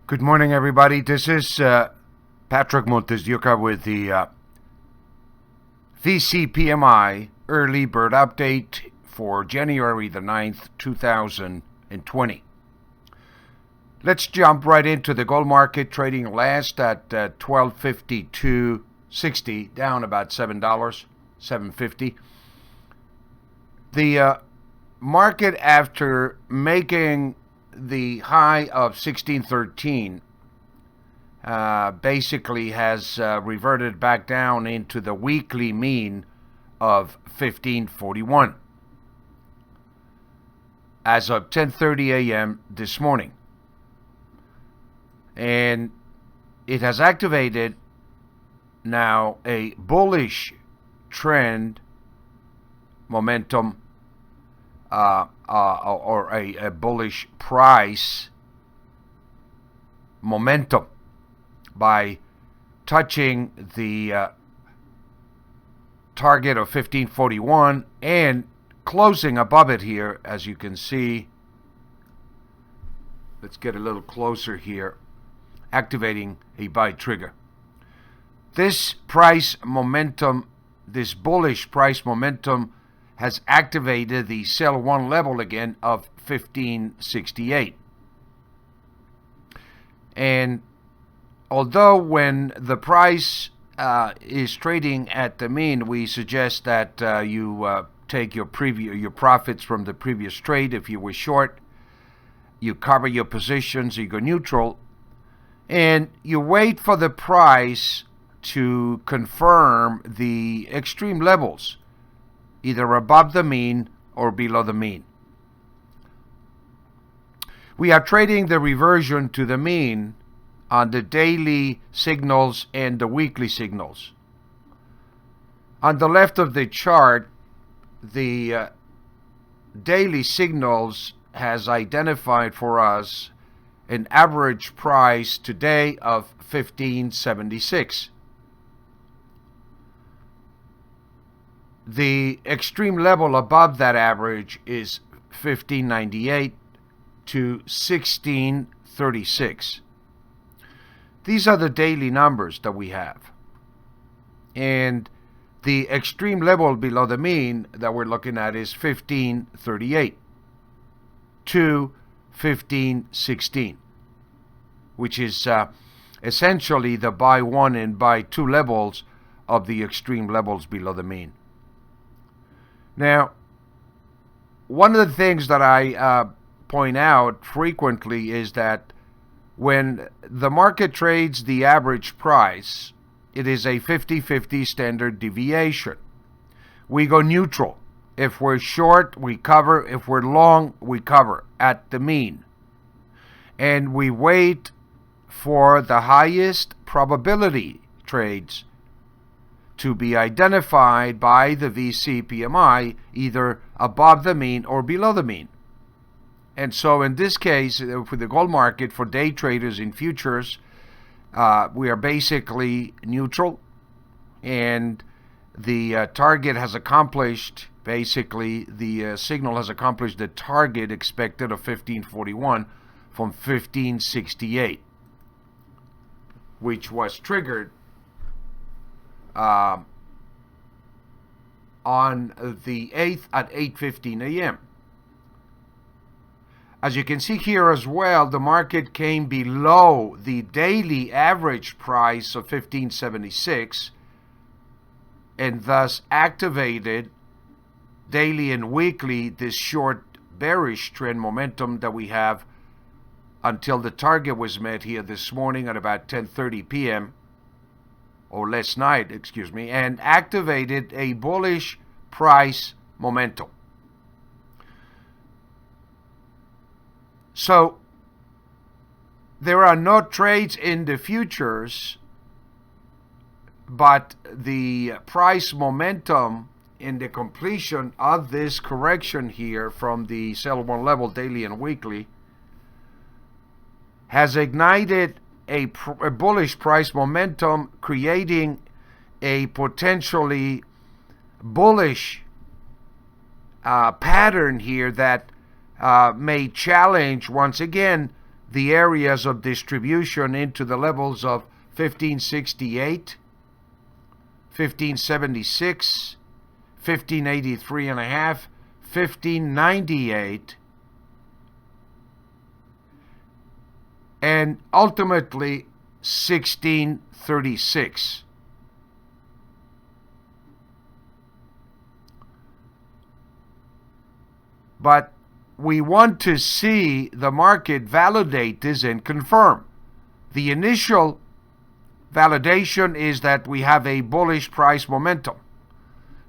Good morning, everybody. This is Patrick MontesDeOca with the VCPMI Early Bird Update for January the 9th, 2020. Let's jump right into the gold market, trading last at $1252.60, down about $7, $7.50. The market, after making the high of 1613, basically has reverted back down into the weekly mean of 1541 as of 10:30 a.m. this morning. And it has activated now a bullish trend momentum, or a bullish price momentum by touching the target of 1541 and closing above it here, as you can see. Let's get a little closer here, activating a buy trigger. This price momentum, this bullish price momentum, has activated the sell one level again of 1568. And although when the price is trading at the mean, we suggest that you take your profits from the previous trade. If you were short, you cover your positions, you go neutral, and you wait for the price to confirm the extreme levels, either above the mean or below the mean. We are trading the reversion to the mean on the daily signals and the weekly signals. On the left of the chart, the daily signals has identified for us an average price today of 1576. The extreme level above that average is 1598 to 1636. These are the daily numbers that we have. And the extreme level below the mean that we're looking at is 1538 to 1516, which is essentially the buy one and buy two levels of the extreme levels below the mean. Now, one of the things that I point out frequently is that when the market trades the average price, it is a 50-50 standard deviation. We go neutral. If we're short, we cover. If we're long, we cover at the mean. And we wait for the highest probability trades to be identified by the VCPMI, either above the mean or below the mean. And so in this case, for the gold market, for day traders in futures, we are basically neutral, and the target has accomplished, basically the signal has accomplished the target expected of 1541 from 1568, which was triggered on the 8th at 8:15 a.m. As you can see here as well, the market came below the daily average price of 1576 and thus activated daily and weekly this short bearish trend momentum that we have until the target was met here this morning at about 10:30 p.m. or last night, and activated a bullish price momentum. So there are no trades in the futures, but the price momentum in the completion of this correction here from the sell one level daily and weekly has ignited a bullish price momentum, creating a potentially bullish pattern here that may challenge once again the areas of distribution into the levels of 1568, 1576, 1583 and a half, 1598, and ultimately 1636. But we want to see the market validate this and confirm. The initial validation is that we have a bullish price momentum.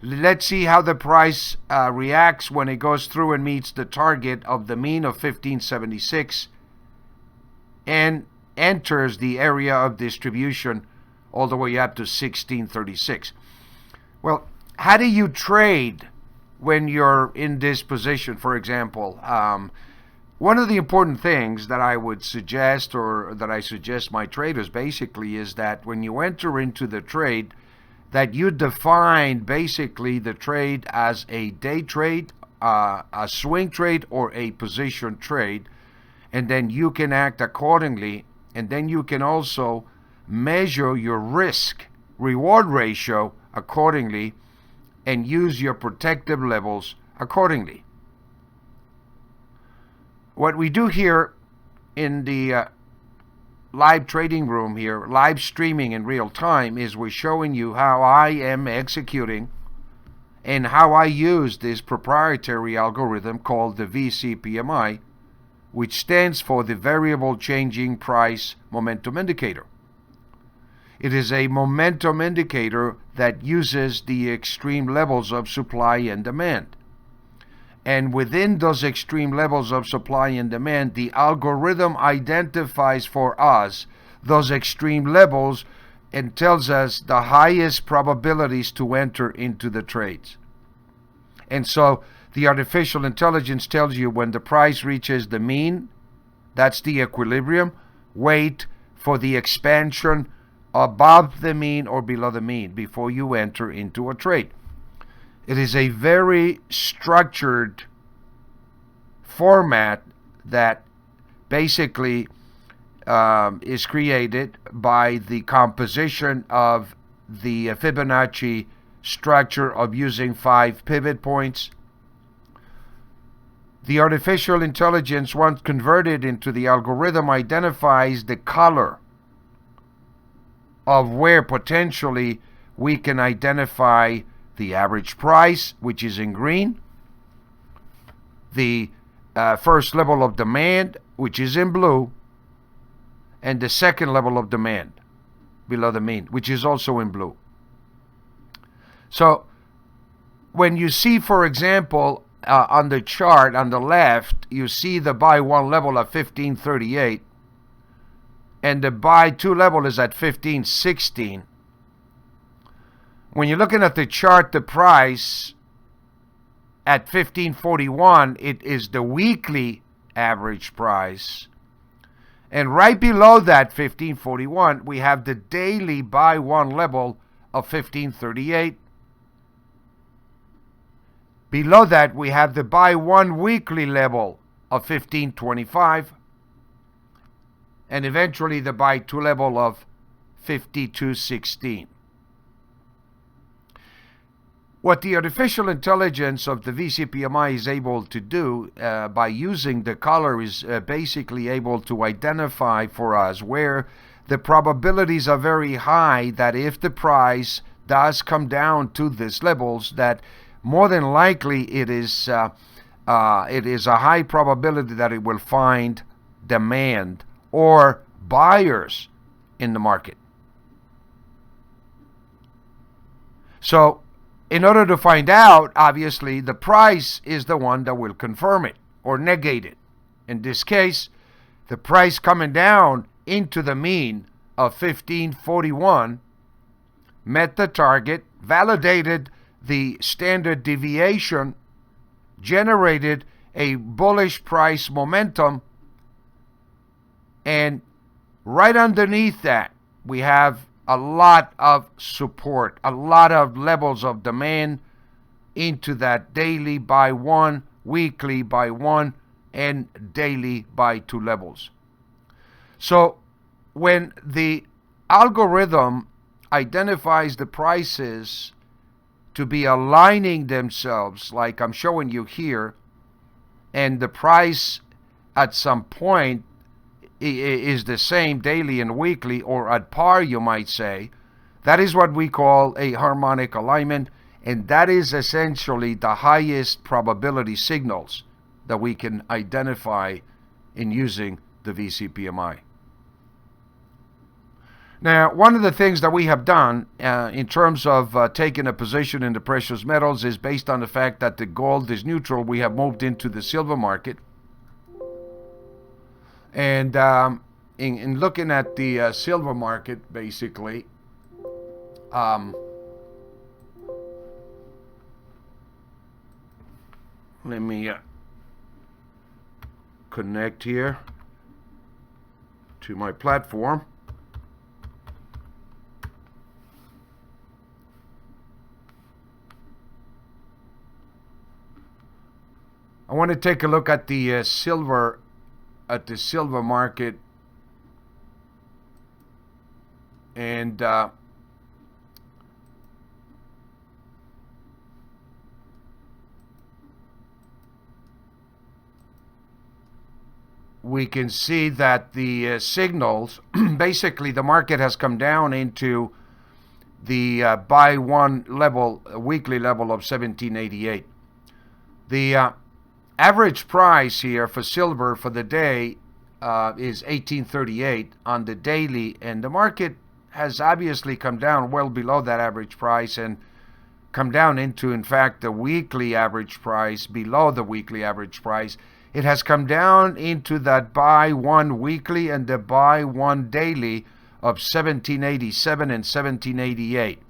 Let's see how the price reacts when it goes through and meets the target of the mean of 1576 and enters the area of distribution all the way up to 1636. Well, how do you trade when you're in this position, for example? One of the important things that I would suggest, or that I suggest my traders basically, is that when you enter into the trade, that you define basically the trade as a day trade, a swing trade, or a position trade, and then you can act accordingly, and then you can also measure your risk reward ratio accordingly and use your protective levels accordingly. What we do here in the live trading room here, live streaming in real time, is we're showing you how I am executing and how I use this proprietary algorithm called the VCPMI, which stands for the Variable Changing Price Momentum Indicator. It is a momentum indicator that uses the extreme levels of supply and demand. And within those extreme levels of supply and demand, the algorithm identifies for us those extreme levels and tells us the highest probabilities to enter into the trades. And so the artificial intelligence tells you when the price reaches the mean, that's the equilibrium, wait for the expansion above the mean or below the mean before you enter into a trade. It is a very structured format that basically is created by the composition of the Fibonacci structure of using 5 pivot points. The artificial intelligence, once converted into the algorithm, identifies the color of where potentially we can identify the average price, which is in green, the first level of demand, which is in blue, and the second level of demand below the mean, which is also in blue. So when you see, for example, on the chart on the left, you see the buy one level at 1538 and the buy two level is at 1516. When you're looking at the chart, the price at 1541, it is the weekly average price. And right below that 1541, we have the daily buy one level of 1538. Below that, we have the buy one weekly level of 1525. And eventually the buy two level of 5216. What the artificial intelligence of the VCPMI is able to do by using the color is basically able to identify for us where the probabilities are very high that if the price does come down to these levels, that more than likely it is a high probability that it will find demand or buyers in the market. So in order to find out, obviously, the price is the one that will confirm it or negate it. In this case, the price coming down into the mean of 1541 met the target, validated the standard deviation, generated a bullish price momentum, and right underneath that, we have a lot of support, a lot of levels of demand into that daily buy one, weekly buy one, and daily buy two levels. So when the algorithm identifies the prices to be aligning themselves, like I'm showing you here, and the price at some point is the same daily and weekly, or at par, you might say, that is what we call a harmonic alignment, and that is essentially the highest probability signals that we can identify in using the VCPMI. Now, one of the things that we have done in terms of taking a position in the precious metals is based on the fact that the gold is neutral. We have moved into the silver market. And in looking at the silver market, basically, let me connect here to my platform. I want to take a look at the silver market, and we can see that the signals, basically the market has come down into the buy one level, weekly level of 1788. The average price here for silver for the day is 1838 on the daily, and the market has obviously come down well below that average price and come down into, in fact, the weekly average price, below the weekly average price. It has come down into that buy one weekly and the buy one daily of 1787 and 1788.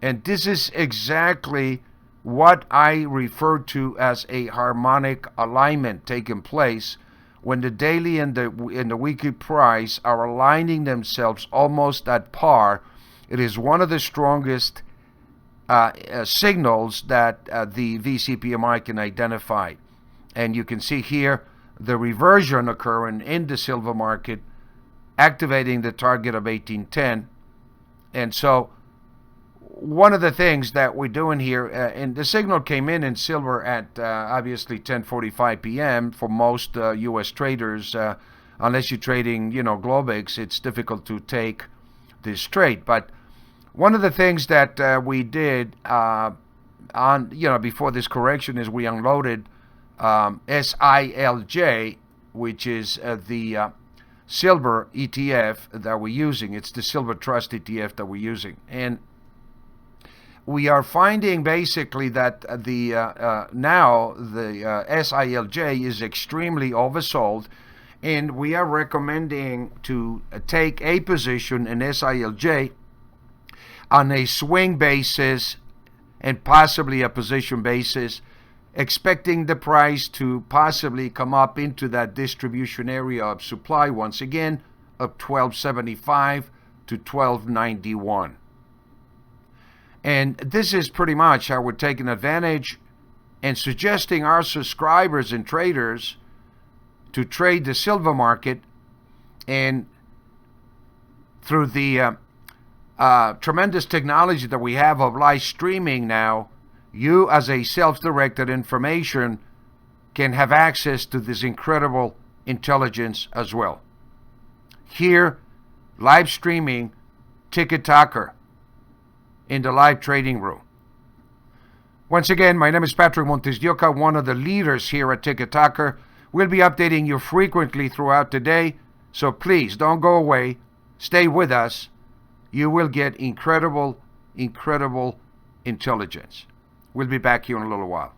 And this is exactly what I refer to as a harmonic alignment taking place when the daily and the weekly price are aligning themselves almost at par. It is one of the strongest signals that the VCPMI can identify. And you can see here the reversion occurring in the silver market, activating the target of 1810. And so one of the things that we're doing here, and the signal came in silver at obviously 10:45 p.m. for most U.S. traders. Unless you're trading, Globex, it's difficult to take this trade. But one of the things that we did before this correction is we unloaded Silj, which is the silver ETF that we're using. It's the Silver Trust ETF that we're using, and we are finding basically that now the Silj is extremely oversold, and we are recommending to take a position in Silj on a swing basis and possibly a position basis, expecting the price to possibly come up into that distribution area of supply once again of 1275 to 1291. And this is pretty much how we're taking advantage and suggesting our subscribers and traders to trade the silver market. And through the tremendous technology that we have of live streaming now, you as a self-directed information can have access to this incredible intelligence as well. Here, live streaming TikToker in the live trading room. Once again, my name is Patrick MontesDeOca, one of the leaders here at TikToker. We'll be updating you frequently throughout the day, so please don't go away. Stay with us. You will get incredible intelligence. We'll be back here in a little while.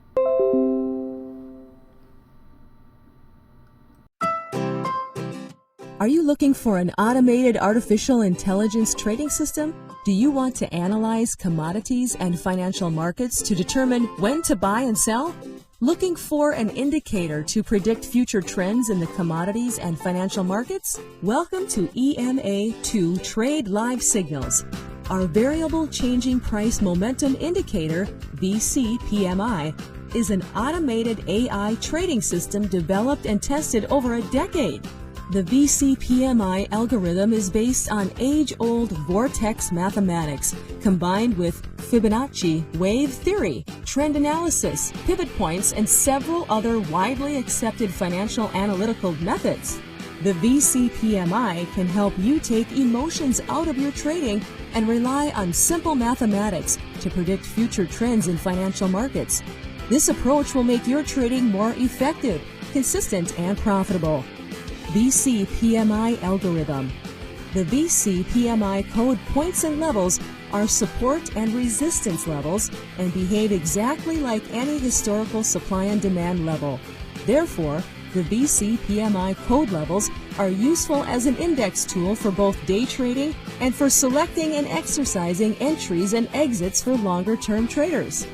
Are you looking for an automated artificial intelligence trading system? Do you want to analyze commodities and financial markets to determine when to buy and sell? Looking for an indicator to predict future trends in the commodities and financial markets? Welcome to EMA2 Trade Live Signals. Our Variable Changing Price Momentum Indicator, VCPMI, is an automated AI trading system developed and tested over a decade. The VCPMI algorithm is based on age-old vortex mathematics combined with Fibonacci wave theory, trend analysis, pivot points, and several other widely accepted financial analytical methods. The VCPMI can help you take emotions out of your trading and rely on simple mathematics to predict future trends in financial markets. This approach will make your trading more effective, consistent, and profitable. VCPMI algorithm. The VCPMI code points and levels are support and resistance levels and behave exactly like any historical supply and demand level. Therefore, the VCPMI code levels are useful as an index tool for both day trading and for selecting and exercising entries and exits for longer-term traders.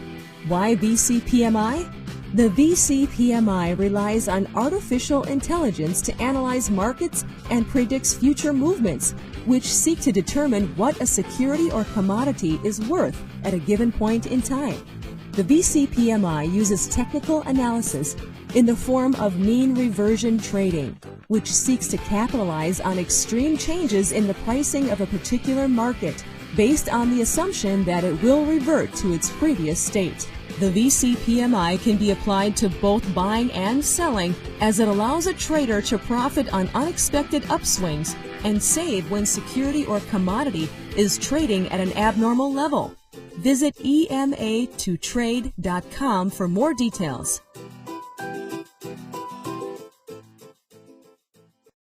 Why VCPMI? The VCPMI relies on artificial intelligence to analyze markets and predicts future movements, which seek to determine what a security or commodity is worth at a given point in time. The VCPMI uses technical analysis in the form of mean reversion trading, which seeks to capitalize on extreme changes in the pricing of a particular market based on the assumption that it will revert to its previous state. The VCPMI can be applied to both buying and selling, as it allows a trader to profit on unexpected upswings and save when security or commodity is trading at an abnormal level. Visit ema2trade.com for more details.